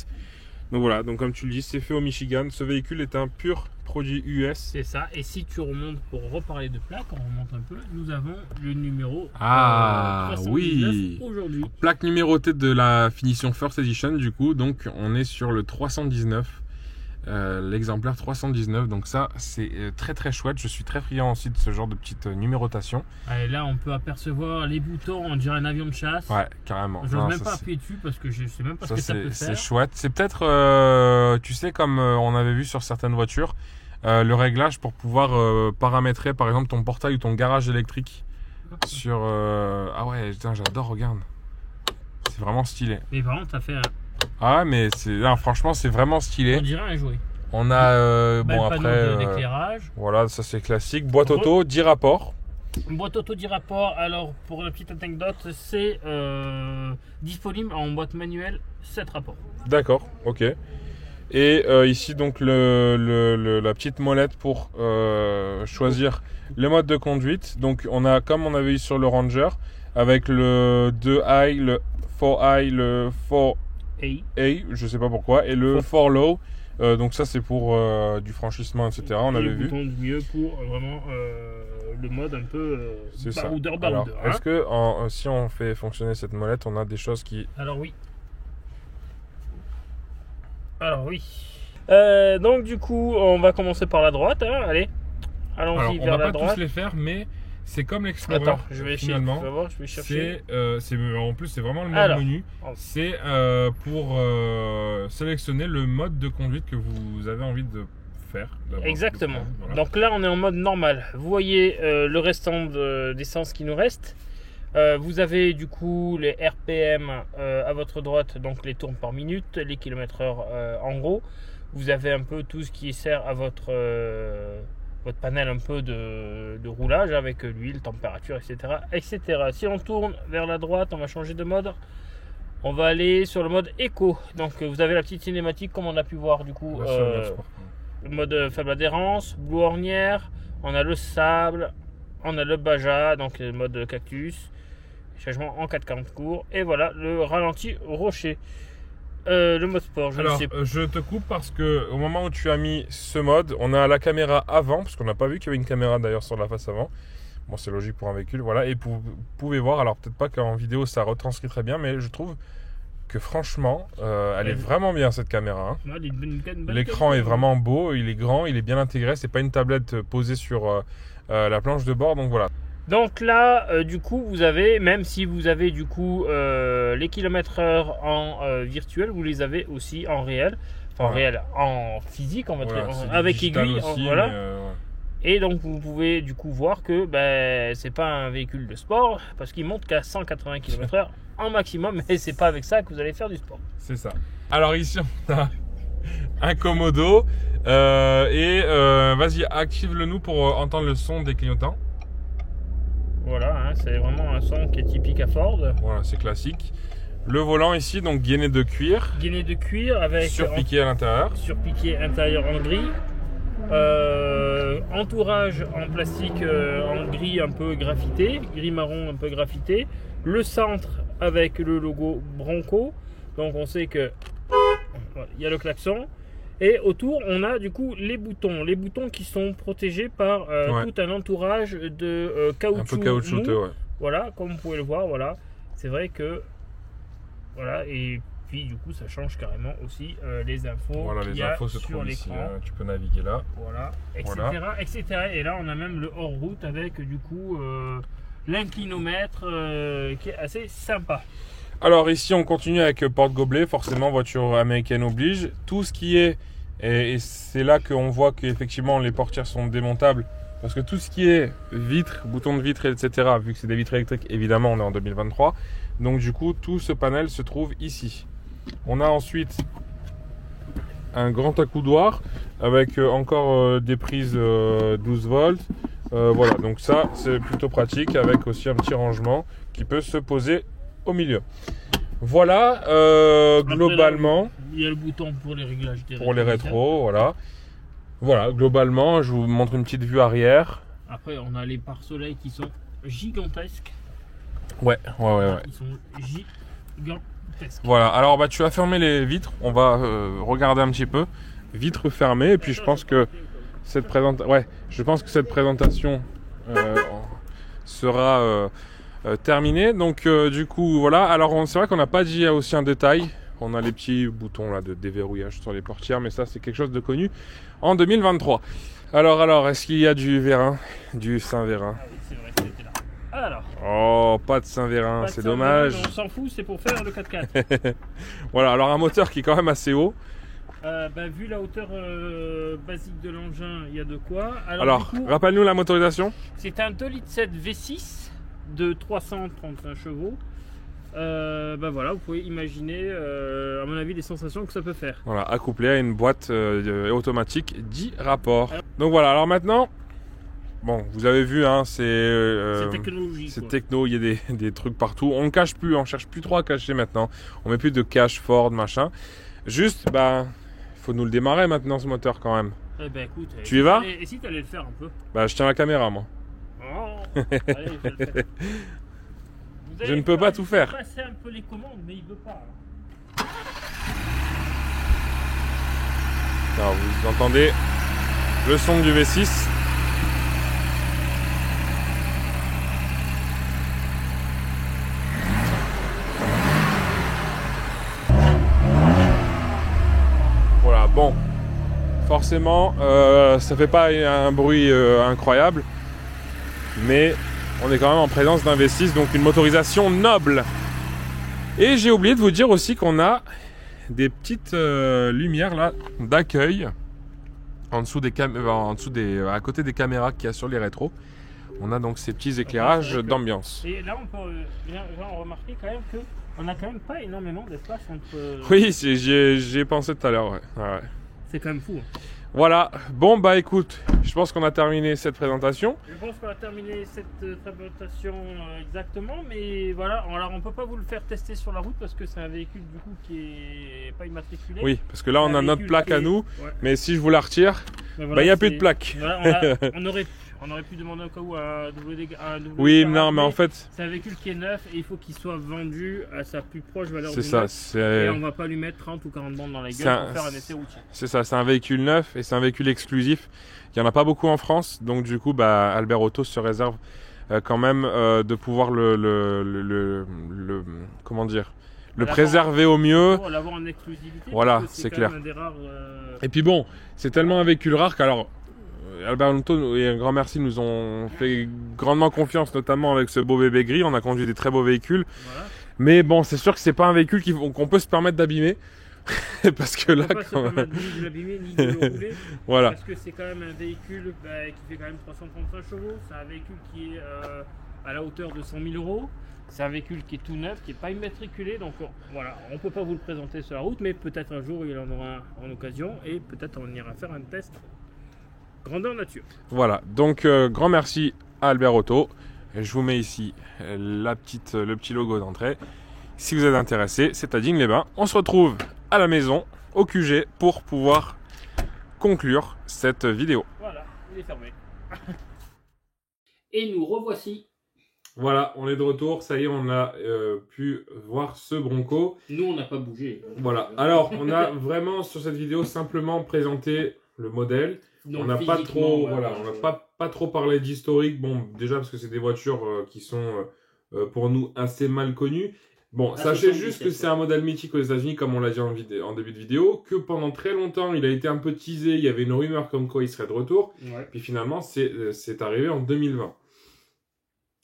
Donc voilà, donc comme tu le dis, c'est fait au Michigan. Ce véhicule est un pur produit US. C'est ça, et si tu remontes pour reparler de plaque, on remonte un peu, nous avons le numéro 319 aujourd'hui. Plaque numérotée de la finition First Edition du coup, donc on est sur le 319, l'exemplaire 319, donc ça c'est très très chouette, je suis très friand aussi de ce genre de petite numérotation. Et là on peut apercevoir les boutons, on dirait un avion de chasse. Ouais, carrément. Je n'ose même pas appuyer dessus parce que je sais même pas ce que ça peut faire. C'est chouette, c'est peut-être, tu sais, comme on avait vu sur certaines voitures, le réglage pour pouvoir paramétrer par exemple ton portail ou ton garage électrique sur... Ah ouais, putain, j'adore, regarde. C'est vraiment stylé. Mais vraiment, t'as fait un... Ah mais franchement, c'est vraiment stylé. On dirait un jouet. On a, panneau d'éclairage. Voilà, ça c'est classique. Boîte auto, 10 rapports. Boîte auto 10 rapports, alors pour une petite anecdote, c'est disponible en boîte manuelle 7 rapports. D'accord, ok. Et ici donc la petite molette pour choisir le mode de conduite. Donc on a, comme on avait eu sur le Ranger, avec le 2i, le 4i, le 4A, je sais pas pourquoi, et le 4 low. Donc ça c'est pour du franchissement, etc. On avait vu. Le bouton du mieux pour vraiment le mode un peu baroudeur. Alors, est-ce que si on fait fonctionner cette molette, on a des choses qui... Alors oui. Donc du coup, on va commencer par la droite. Hein. Allez, allons-y vers la droite. On va pas tous les faire, mais c'est comme l'Explorer. Attends, je vais finalement. Je vais chercher. En plus, c'est vraiment le même menu. C'est pour sélectionner le mode de conduite que vous avez envie de faire. Exactement. Voilà. Donc là, on est en mode normal. Vous voyez le restant d'essence qui nous reste. Vous avez du coup les RPM à votre droite, donc les tours par minute, les km/h en gros. Vous avez un peu tout ce qui sert à votre panel un peu de roulage avec l'huile, température, etc. Si on tourne vers la droite, on va changer de mode. On va aller sur le mode éco. Donc vous avez la petite cinématique comme on a pu voir du coup. Le mode faible adhérence, blue ornière, on a le sable, on a le Baja, donc le mode cactus, changement en 440 court, et voilà le ralenti rocher. Le mode sport, je te coupe parce que au moment où tu as mis ce mode, on a la caméra avant, parce qu'on n'a pas vu qu'il y avait une caméra d'ailleurs sur la face avant. Bon, c'est logique pour un véhicule. Voilà, et vous pouvez voir, alors peut-être pas qu'en vidéo ça retranscrit très bien, mais je trouve que franchement, elle est vraiment bien cette caméra. Hein. Ouais, L'écran est vraiment beau, il est grand, il est bien intégré. C'est pas une tablette posée sur la planche de bord, donc voilà. Donc là, du coup, vous avez, même si vous avez du coup les kilomètres-heure en virtuel, vous les avez aussi en réel. Enfin, en réel, en physique, on va dire, avec aiguille. Aussi, voilà. Mais, ouais. Et donc, vous pouvez du coup voir que c'est pas un véhicule de sport parce qu'il monte qu'à 180 km/h en maximum, mais c'est pas avec ça que vous allez faire du sport. C'est ça. Alors ici, on a un Komodo. Vas-y, active-le nous pour entendre le son des clignotants. Voilà, hein, c'est vraiment un son qui est typique à Ford. Voilà, c'est classique. Le volant ici, donc gainé de cuir. Gainé de cuir avec surpiqué à l'intérieur. Surpiqué intérieur en gris. Entourage en plastique en gris un peu graffité, gris marron un peu graffité. Le centre avec le logo Bronco. Donc on sait que il y a le klaxon. Et autour, on a du coup les boutons qui sont protégés par tout un entourage de caoutchouc. Un peu caoutchouteux, ouais. Voilà, comme vous pouvez le voir, voilà. C'est vrai que voilà, et puis du coup, ça change carrément aussi les infos. Voilà, les infos se trouvent ici. Tu peux naviguer là. Voilà, etc. Et là, on a même le hors-route avec du coup l'inclinomètre qui est assez sympa. Alors ici on continue avec porte-gobelet, forcément voiture américaine oblige. Tout ce qui est, et c'est là qu'on voit qu'effectivement les portières sont démontables, parce que tout ce qui est vitres, boutons de vitre, etc., vu que c'est des vitres électriques, évidemment on est en 2023, donc du coup tout ce panel se trouve ici. On a ensuite un grand accoudoir avec encore des prises 12 volts. Voilà, donc ça c'est plutôt pratique, avec aussi un petit rangement qui peut se poser au milieu. Voilà, globalement. Il y a le bouton pour les réglages des pour les rétros, voilà. Voilà, globalement, je vous montre une petite vue arrière. Après, on a les pare-soleil qui sont gigantesques. Ouais. Ils sont gigantesques. Voilà, alors tu vas fermer les vitres, on va regarder un petit peu. Vitres fermées, et puis je pense que cette présentation sera terminée. Donc du coup, voilà. Alors c'est vrai qu'on n'a pas dit aussi un détail. On a les petits boutons là de déverrouillage sur les portières, mais ça c'est quelque chose de connu en 2023. Alors, est-ce qu'il y a du Vérin, du Saint-Vérin? Ah oui, c'est vrai, c'était là. Alors. Oh, pas de Saint-Vérin, c'est dommage. On s'en fout, c'est pour faire le 4x4. Voilà, alors un moteur qui est quand même assez haut. Vu la hauteur basique de l'engin, il y a de quoi. Alors rappelle-nous la motorisation. C'est un 2,7 litres V6 de 335 chevaux. Voilà, vous pouvez imaginer, à mon avis, les sensations que ça peut faire. Voilà, accouplé à une boîte automatique 10 rapports. Donc voilà, alors maintenant, bon, vous avez vu, hein, c'est technologie. C'est techno, il y a des trucs partout. On ne cache plus, on cherche plus trop à cacher maintenant. On met plus de cache Ford, machin. Juste, faut nous le démarrer maintenant, ce moteur quand même. Eh ben écoute, tu y vas? Et si tu allais le faire un peu? Je tiens la caméra, moi. Oh, allez, je vais le faire. Je ne peux pas tout faire. Il peut passer un peu les commandes, mais il veut pas. Alors, vous entendez le son du V6. Voilà, bon. Forcément, ça fait pas un bruit incroyable, mais on est quand même en présence d'un V6, donc une motorisation noble. Et j'ai oublié de vous dire aussi qu'on a des petites lumières là d'accueil à côté des caméras qu'il y a sur les rétros. On a donc ces petits éclairages d'ambiance. Et là, on peut remarquer quand même qu'on n'a quand même pas énormément d'espace entre. Oui, j'y ai pensé tout à l'heure. Ouais. C'est quand même fou. Voilà, bon écoute, je pense qu'on a terminé cette présentation. Je pense qu'on a terminé cette présentation exactement, mais voilà, alors on peut pas vous le faire tester sur la route parce que c'est un véhicule du coup qui est pas immatriculé. Oui, parce que là on a notre plaque à nous, mais si je vous la retire, il n'y a plus de plaque. Voilà, on aurait pu demander au cas où un WD. Oui, non, mais en fait, c'est un véhicule qui est neuf et il faut qu'il soit vendu à sa plus proche valeur du neuf. C'est ça. Et on va pas lui mettre 30 ou 40 bandes dans la gueule pour faire un essai routier. C'est ça, c'est un véhicule neuf et c'est un véhicule exclusif. Il n'y en a pas beaucoup en France, donc du coup, Albert Auto se réserve quand même de pouvoir comment dire, le L'avoir- préserver au mieux. Pour l'avoir en exclusivité. Voilà, parce que c'est quand clair. même un des rares, Et puis bon, c'est tellement un véhicule rare qu'alors Albert Lotto et un grand merci nous ont fait grandement confiance, notamment avec ce beau bébé gris. On a conduit des très beaux véhicules. voilà. Mais bon, c'est sûr que c'est pas un véhicule qu'on peut se permettre d'abîmer. Parce que On là, peut pas se quand même... permettre ni de l'abîmer ni de le rouler. Voilà. Parce que c'est quand même un véhicule qui fait quand même 335 chevaux. C'est un véhicule qui est à la hauteur de 100 000 euros. C'est un véhicule qui est tout neuf, qui n'est pas immatriculé. Donc voilà, on ne peut pas vous le présenter sur la route, mais peut-être un jour il en aura en occasion et peut-être on ira faire un test grandeur nature. Voilà, donc grand merci à Albert Auto. Je vous mets ici le petit logo d'entrée. Si vous êtes intéressé, c'est à Digne-les-Bains. On se retrouve à la maison, au QG, pour pouvoir conclure cette vidéo. Voilà, il est fermé. Et nous revoici. Voilà, on est de retour. Ça y est, on a pu voir ce Bronco. Nous, on n'a pas bougé. Voilà, alors on a vraiment sur cette vidéo simplement présenté le modèle. Donc, on n'a pas physiquement, trop, ouais, voilà, on n'a pas trop parlé d'historique. Bon, déjà parce que c'est des voitures qui sont pour nous assez mal connues. Bon, Ah, sachez 77, juste que c'est un modèle mythique aux États-Unis, comme on l'a dit en début de vidéo, que pendant très longtemps il a été un peu teasé. Il y avait une rumeur comme quoi il serait de retour. Ouais. Puis finalement, c'est arrivé en 2020.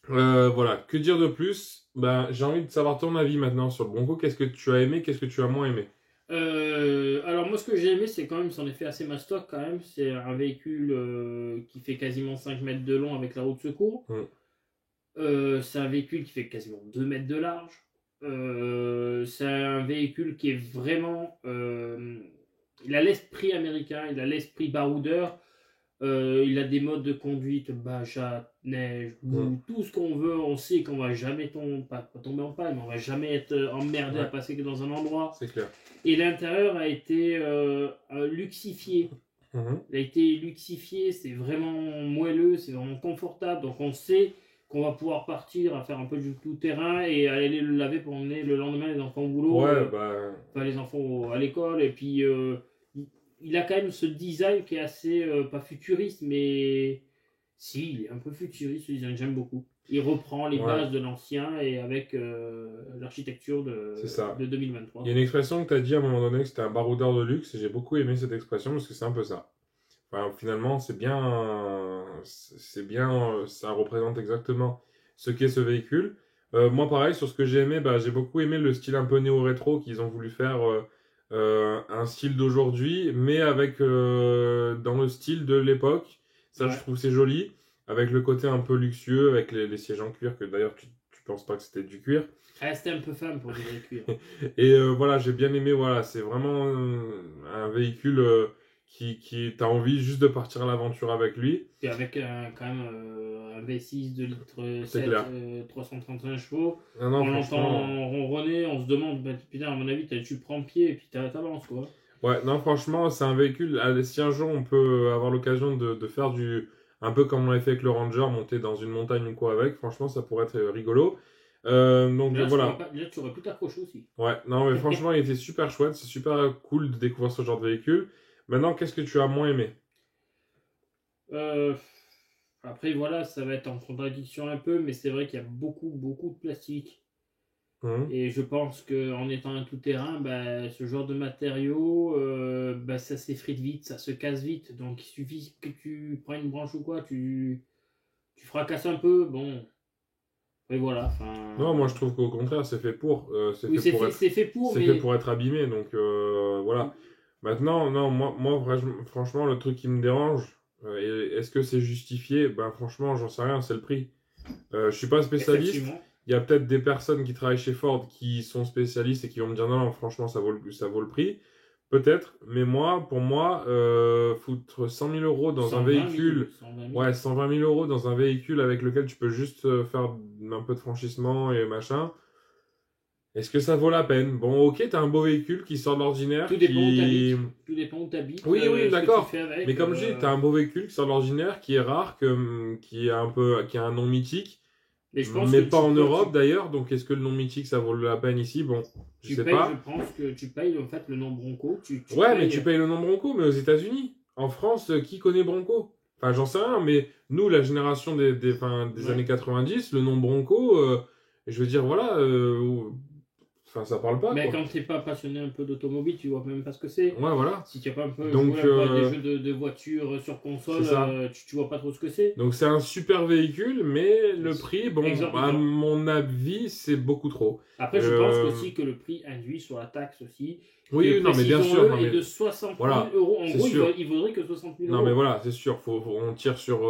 Voilà, que dire de plus? Ben, j'ai envie de savoir ton avis maintenant sur le Bronco. Qu'est-ce que tu as aimé, qu'est-ce que tu as moins aimé? Alors moi ce que j'ai aimé c'est quand même son effet assez mastoc quand même. C'est un véhicule qui fait quasiment 5 mètres de long avec la roue de secours. C'est un véhicule qui fait quasiment 2 mètres de large. C'est un véhicule qui est vraiment... il a l'esprit américain, il a l'esprit baroudeur. Il a des modes de conduite, bachat, neige, boue, tout ce qu'on veut. On sait qu'on va jamais pas tomber en panne, mais on va jamais être emmerdé à passer que dans un endroit. C'est clair. Et l'intérieur a été luxifié. Il a été luxifié, c'est vraiment moelleux, c'est vraiment confortable. Donc on sait qu'on va pouvoir partir à faire un peu du tout-terrain et aller le laver pour emmener le lendemain les enfants au boulot. Enfin, les enfants à l'école. Et puis il a quand même ce design qui est assez, pas futuriste, mais si, il est un peu futuriste, ce design, j'aime beaucoup. Il reprend les bases de l'ancien et avec l'architecture de 2023. Il y a une expression que tu as dit à un moment donné que c'était un baroudeur de luxe et j'ai beaucoup aimé cette expression parce que c'est un peu ça. Enfin, finalement, c'est bien, ça représente exactement ce qu'est ce véhicule. Moi, pareil, sur ce que j'ai aimé, j'ai beaucoup aimé le style un peu néo-rétro qu'ils ont voulu faire. Un style d'aujourd'hui, mais avec dans le style de l'époque. Ça, je trouve c'est joli, avec le côté un peu luxueux, avec les sièges en cuir, que d'ailleurs tu penses pas que c'était du cuir. Ah, c'était un peu femme pour dire cuir. Et voilà, j'ai bien aimé, voilà, c'est vraiment un véhicule qui t'as envie juste de partir à l'aventure avec lui. Et avec quand même un V6 de litre 7, 331 chevaux. Non, on l'entend ronronner, on se demande, putain, à mon avis, tu prends pied et puis t'avances, quoi. Ouais, non, franchement, c'est un véhicule. Si un jour on peut avoir l'occasion de faire un peu comme on l'avait fait avec le Ranger, monter dans une montagne ou quoi avec, franchement, ça pourrait être rigolo. Donc là, voilà. Là, tu aurais pu t'accrocher aussi. Ouais, non, mais franchement, il était super chouette. C'est super cool de découvrir ce genre de véhicule. Maintenant, qu'est-ce que tu as moins aimé? Après, voilà, ça va être en contradiction un peu, mais c'est vrai qu'il y a beaucoup de plastique. Et je pense qu'en étant un tout-terrain, ce genre de matériaux, ça s'effrite vite, ça se casse vite. Donc il suffit que tu prennes une branche ou quoi, tu fracasses un peu, bon. Et voilà. Non, moi je trouve qu'au contraire, c'est fait pour. C'est fait pour être abîmé, donc voilà. Maintenant, non, moi franchement, le truc qui me dérange, est-ce que c'est justifié? Franchement, j'en sais rien, c'est le prix. Je suis pas spécialiste. Il y a peut-être des personnes qui travaillent chez Ford qui sont spécialistes et qui vont me dire non, franchement, ça vaut le prix. Peut-être, mais pour moi, foutre 100 000 euros dans un véhicule, 120 000 euros dans un véhicule avec lequel tu peux juste faire un peu de franchissement et machin, est-ce que ça vaut la peine? Bon, ok, t'as un beau véhicule qui sort de l'ordinaire. Tout dépend où t'habites. Oui, d'accord. Mais comme je dis, t'as un beau véhicule qui sort de l'ordinaire, qui est rare, qui a un nom mythique. Mais pas en Europe d'ailleurs, donc est-ce que le nom mythique ça vaut la peine ici? Bon, je sais pas. Je pense que tu payes en fait le nom Bronco. Mais tu payes le nom Bronco, mais aux États-Unis. En France, qui connaît Bronco? Enfin, j'en sais rien, mais nous, la génération des Ouais. années 90, le nom Bronco, je veux dire, voilà, enfin, ça parle pas, Mais quoi. quand t'es pas passionné un peu d'automobile, tu vois même pas ce que c'est. Ouais, voilà. Si tu n'as pas un peu Donc, joué un peu à des jeux de voitures sur c'est console, ça. tu vois pas trop ce que c'est. Donc, c'est un super véhicule, mais le prix, bon, à Exorbitant. mon avis, c'est beaucoup trop. Après, je pense aussi que le prix induit sur la taxe aussi. Oui, Que non, mais bien sûr, non, précisons-le, est mais de 60 000 voilà, euros. En c'est gros, sûr. il vaudrait que 60 000 Non, mais euros. voilà, c'est sûr, on tire sur,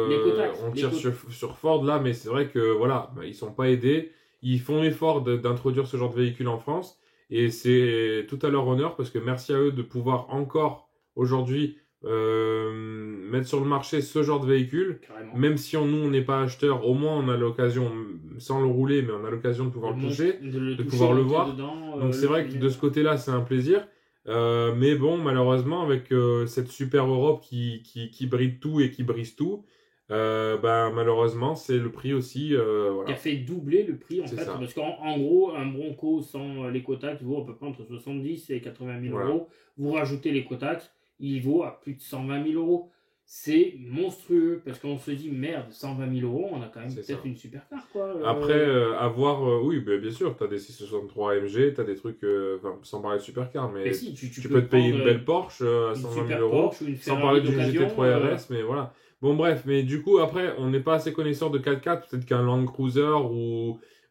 L'écotaxe. on tire sur Ford là, mais c'est vrai que voilà, bah, ils sont pas aidés. Ils font l'effort d'introduire ce genre de véhicule en France et c'est tout à leur honneur parce que merci à eux de pouvoir encore aujourd'hui mettre sur le marché ce genre de véhicule. Carrément. Même si nous on n'est pas acheteur, au moins on a l'occasion, sans le rouler, mais on a l'occasion de pouvoir le toucher, de pouvoir le voir. Donc c'est vrai que de ce côté-là, c'est un plaisir. Mais bon, malheureusement, avec cette super Europe qui bride tout et qui brise tout, ben, malheureusement, c'est le prix aussi. Qui a Voilà. fait doubler le prix en C'est fait. ça. Parce qu'en gros, un Bronco sans l'écotaxe vaut à peu près entre 70 et 80 000 Voilà. euros. Vous rajoutez l'écotaxe, il vaut à plus de 120 000 euros. C'est monstrueux parce qu'on se dit merde, 120 000 euros, on a quand même C'est peut-être ça. une super car quoi. Après, avoir, oui, ben, bien sûr, tu as des 663 AMG, tu as des trucs, enfin, sans parler de supercar, mais Mais si, tu peux te payer une prendre, belle Porsche à une 120 000 super euros, Porsche ou une sans Ferrari parler d'une d'occasion. GT3 RS, mais voilà. Bon, bref, mais du coup, après, on n'est pas assez connaisseur de 4x4, peut-être qu'un Land Cruiser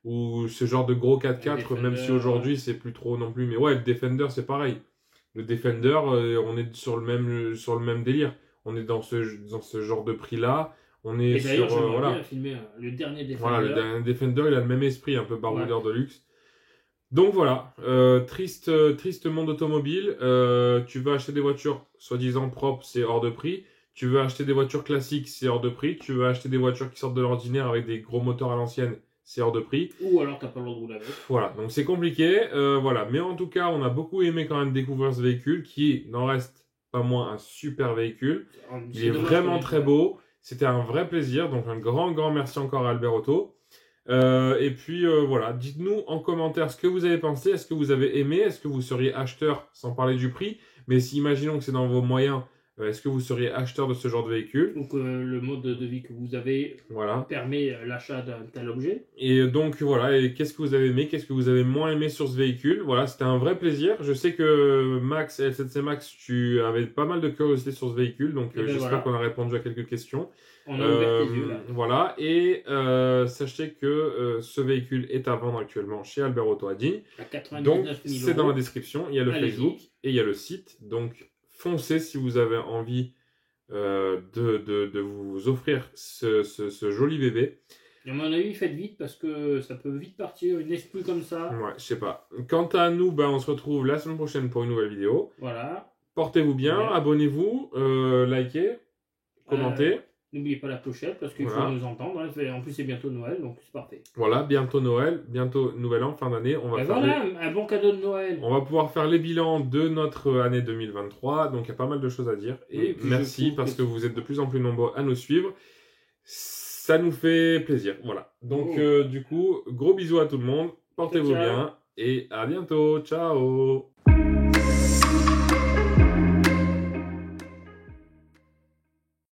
ou ce genre de gros 4x4, même si aujourd'hui c'est plus trop non plus, mais ouais, le Defender c'est pareil. Le Defender, on est sur le même délire. On est dans ce genre de prix-là. On est Et d'ailleurs, sur, j'aimerais voilà. bien filmer le dernier Defender. Voilà, le dernier Defender, il a le même esprit, un peu baroudeur de luxe. Donc voilà, triste monde automobile. Tu veux acheter des voitures soi-disant propres, c'est hors de prix. Tu veux acheter des voitures classiques, c'est hors de prix. Tu veux acheter des voitures qui sortent de l'ordinaire avec des gros moteurs à l'ancienne, c'est hors de prix. Ou alors t'as pas le droit de rouler avec. Voilà, donc c'est compliqué. Voilà, mais en tout cas, on a beaucoup aimé quand même découvrir ce véhicule qui n'en reste pas moins un super véhicule. Il est vraiment très beau. C'était un vrai plaisir. Donc un grand merci encore à Albert Auto. Et puis voilà, dites-nous en commentaire ce que vous avez pensé. Est-ce que vous avez aimé? Est-ce que vous seriez acheteur sans parler du prix? Mais si imaginons que c'est dans vos moyens, est-ce que vous seriez acheteur de ce genre de véhicule? Donc le mode de vie que vous avez permet l'achat d'un tel objet. Et donc voilà, et qu'est-ce que vous avez aimé? Qu'est-ce que vous avez moins aimé sur ce véhicule? Voilà, c'était un vrai plaisir. Je sais que Max, L7C Max, tu avais pas mal de curiosité sur ce véhicule, donc j'espère qu'on a répondu à quelques questions. On a ouvert les yeux là. Voilà, et sachez que ce véhicule est à vendre actuellement chez Albert Auto à Digne. Donc c'est dans la description, il y a le Facebook et il y a le site. Donc foncez si vous avez envie de vous offrir ce joli bébé. À mon avis, faites vite parce que ça peut vite partir, une exclue comme ça. Ouais, je sais pas. Quant à nous, on se retrouve la semaine prochaine pour une nouvelle vidéo. Voilà. Portez-vous bien, abonnez-vous, likez, commentez. N'oubliez pas la clochette parce qu'il faut nous entendre. En plus, c'est bientôt Noël, donc c'est parfait. Voilà, bientôt Noël, bientôt Nouvel An, fin d'année. On va faire un bon cadeau de Noël. On va pouvoir faire les bilans de notre année 2023. Donc, il y a pas mal de choses à dire. Et merci parce que vous êtes de plus en plus nombreux à nous suivre. Ça nous fait plaisir. Voilà. Donc, du coup, gros bisous à tout le monde. Portez-vous bien et à bientôt. Ciao.